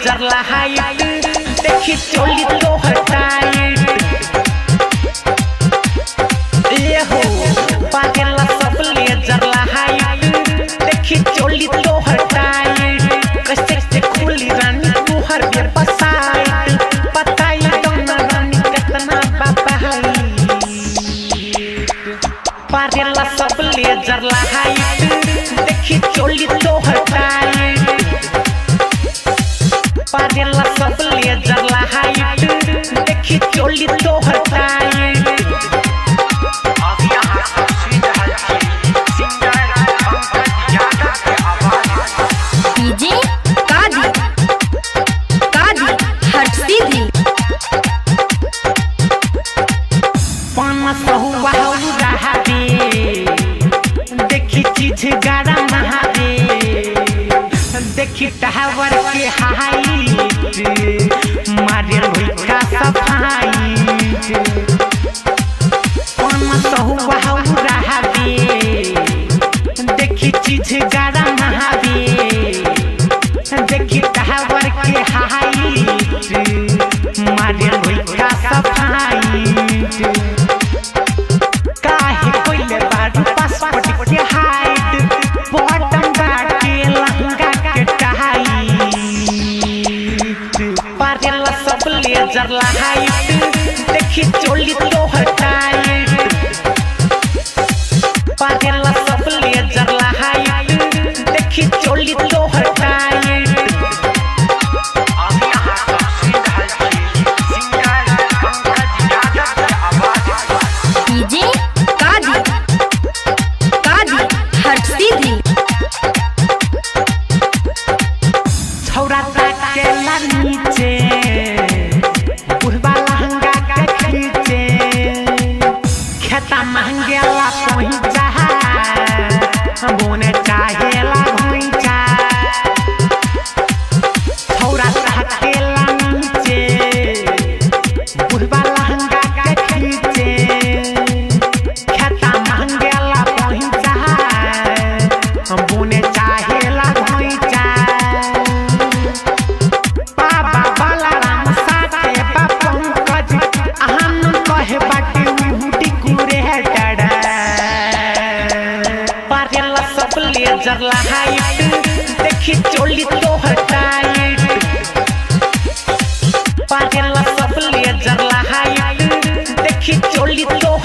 laser light देखी चोली तो हटाइट ये हो पागला सब लेजर लाइट देखी चोली तो हटाइट कैसे से खुली रानी तू हर बेबसाइट बताई तो ना रानी कितना बाबा है पागला सब लेजर लाइट देखी चोली तो हटाइट पागला सब लेजर लाइट देखी चोली तो हटाइट डीजे कादी कादी हट सीधी पाना सहुआ रहा दे देखी चीज गाड़ा नहा दे देखी टावर के हाइट मारे लुका सफाई पाना सहुआ रहा दे देखी चीज गाड़ा नहा दे देखी टावर के हाइट मारे लुका सफाई काहे कोइले बारू पासपोर्ट के हाइट बॉटम के लहंगा के टाइट पारेला सब लेजर लाइट देखी चोली तो हटाइट पारेला सब लेजर लाइट देखी चोली तो हटाइट डीजे कादी कादी हट सीधी छौरा ताकेला नीचे बुढ़वा लहंगा के खींचे खेता महंगेला पहुंचा बोने चाहेला भुइचा छौरा ताकेला नीचे बुढ़वा लहंगा के खींचे खेता महंगेला पहुंचा बोने चाहेला भुइचा बाबा बलराम साथे पंकज अहन कहे बाटे मुहटी कुरे है डड़ा पारेला सब लेजर लाइट देखी चोली तो हटाइट पारेला सब लेजर लाइट देखी चोली तो